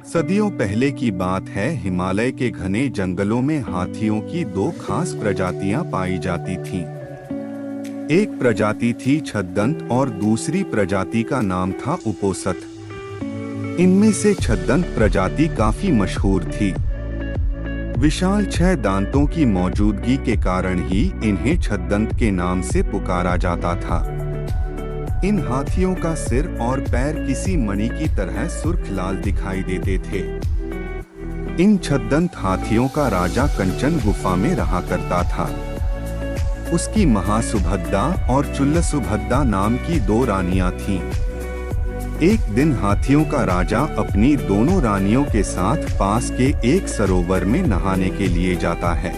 सदियों पहले की बात है। हिमालय के घने जंगलों में हाथियों की दो खास प्रजातियां पाई जाती थीं। एक प्रजाति थी छद्दंत और दूसरी प्रजाति का नाम था उपोसथ। इनमें से छद्दंत प्रजाति काफी मशहूर थी। विशाल 6 दांतों की मौजूदगी के कारण ही इन्हें छद्दंत के नाम से पुकारा जाता था। इन हाथियों का सिर और पैर किसी मणि की तरह सुर्ख लाल दिखाई देते थे। इन छद्दंत हाथियों का राजा कंचन गुफा में रहा करता था। उसकी महासुभद्दा और चुल्लसुभद्दा नाम की 2 रानियां थीं। एक दिन हाथियों का राजा अपनी दोनों रानियों के साथ पास के एक सरोवर में नहाने के लिए जाता है।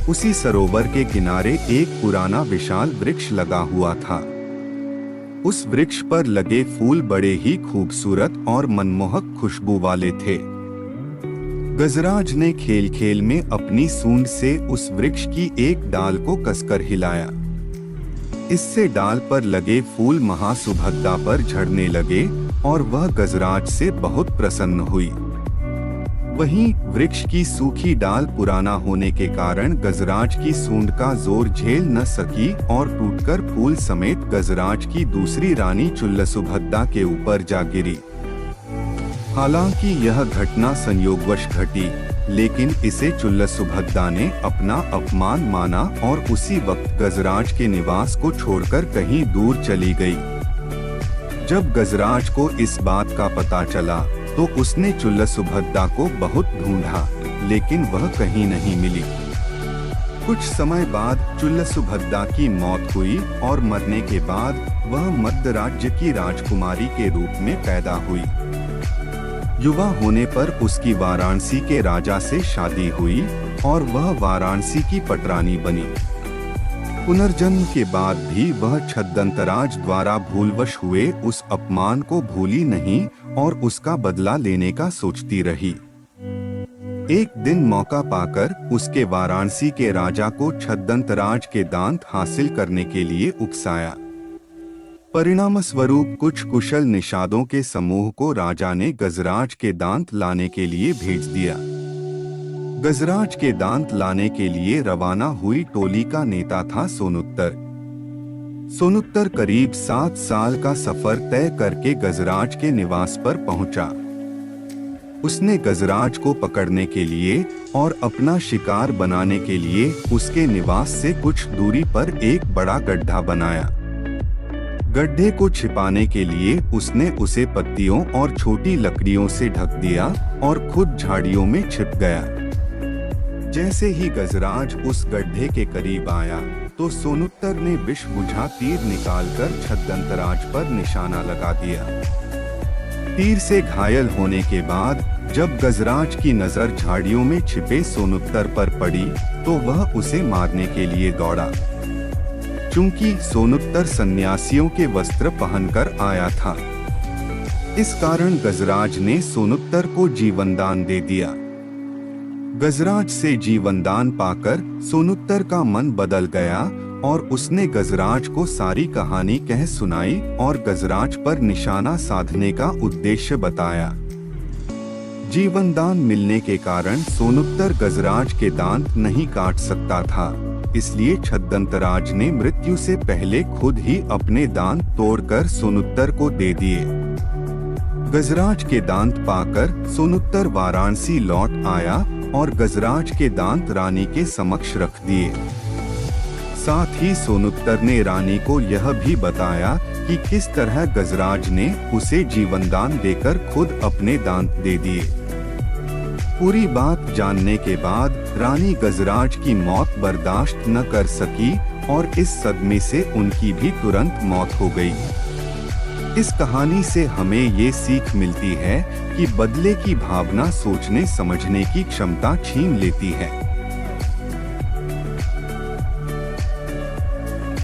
उसी सरोवर के किनारे एक पुराना विशाल वृक्ष लगा हुआ था। उस वृक्ष पर लगे फूल बड़े ही खूबसूरत और मनमोहक खुशबू वाले थे। गजराज ने खेल खेल में अपनी सूंड से उस वृक्ष की एक डाल को कसकर हिलाया। इससे डाल पर लगे फूल महासुभद्दा पर झड़ने लगे और वह गजराज से बहुत प्रसन्न हुई। वहीं वृक्ष की सूखी डाल पुराना होने के कारण गजराज की सूंड का जोर झेल न सकी और टूटकर फूल समेत गजराज की दूसरी रानी चुल्लसुभद्दा के ऊपर जा गिरी। हालांकि यह घटना संयोगवश घटी, लेकिन इसे चुल्लसुभद्दा ने अपना अपमान माना और उसी वक्त गजराज के निवास को छोड़कर कहीं दूर चली गई। जब गजराज को इस बात का पता चला तो उसने चुल्लसुभद्दा को बहुत ढूंढा, लेकिन वह कहीं नहीं मिली। कुछ समय बाद चुल्लसुभद्दा की मौत हुई और मरने के बाद वह मद्ध राज्य की राजकुमारी के रूप में पैदा हुई। युवा होने पर उसकी वाराणसी के राजा से शादी हुई और वह वाराणसी की पटरानी बनी। पुनर्जन्म के बाद भी वह छद्दंतराज द्वारा भूलवश हुए उस अपमान को भूली नहीं और उसका बदला लेने का सोचती रही। एक दिन मौका पाकर उसके वाराणसी के राजा को छद्दंतराज के दांत हासिल करने के लिए उकसाया। परिणाम स्वरूप कुछ कुशल निषादों के समूह को राजा ने गजराज के दांत लाने के लिए भेज दिया। गजराज के दांत लाने के लिए रवाना हुई टोली का नेता था सोनुत्तर। सोनुत्तर करीब 7 साल का सफर तय करके गजराज के निवास पर पहुंचा। उसने गजराज को पकड़ने के लिए और अपना शिकार बनाने के लिए उसके निवास से कुछ दूरी पर एक बड़ा गड्ढा बनाया। गड्ढे को छिपाने के लिए उसने उसे पत्तियों और छोटी लकड़ियों से ढक दिया और खुद झाड़ियों में छिप गया। जैसे ही गजराज उस गड्ढे के करीब आया तो सोनुत्तर ने विष बुझा तीर निकालकर छद्दंतराज पर निशाना लगा दिया। तीर से घायल होने के बाद जब गजराज की नजर झाड़ियों में छिपे सोनुत्तर पर पड़ी तो वह उसे मारने के लिए दौड़ा। चूंकि सोनुत्तर सन्यासियों के वस्त्र पहनकर आया था, इस कारण गजराज ने सोनुत्तर को जीवनदान दे दिया। गजराज से जीवनदान पाकर सोनुत्तर का मन बदल गया और उसने गजराज को सारी कहानी कह सुनाई और गजराज पर निशाना साधने का उद्देश्य बताया। जीवनदान मिलने के कारण सोनुत्तर गजराज के दांत नहीं काट सकता था, इसलिए छद्दंतराज ने मृत्यु से पहले खुद ही अपने दांत तोड़कर सोनुत्तर को दे दिए। गजराज के दांत पाकर सोनुत्तर वाराणसी लौट आया और गजराज के दांत रानी के समक्ष रख दिए। साथ ही सोनुत्तर ने रानी को यह भी बताया कि किस तरह गजराज ने उसे जीवनदान देकर खुद अपने दांत दे दिए। पूरी बात जानने के बाद रानी गजराज की मौत बर्दाश्त न कर सकी और इस सदमे से उनकी भी तुरंत मौत हो गई। इस कहानी से हमें ये सीख मिलती है कि बदले की भावना सोचने समझने की क्षमता छीन लेती है।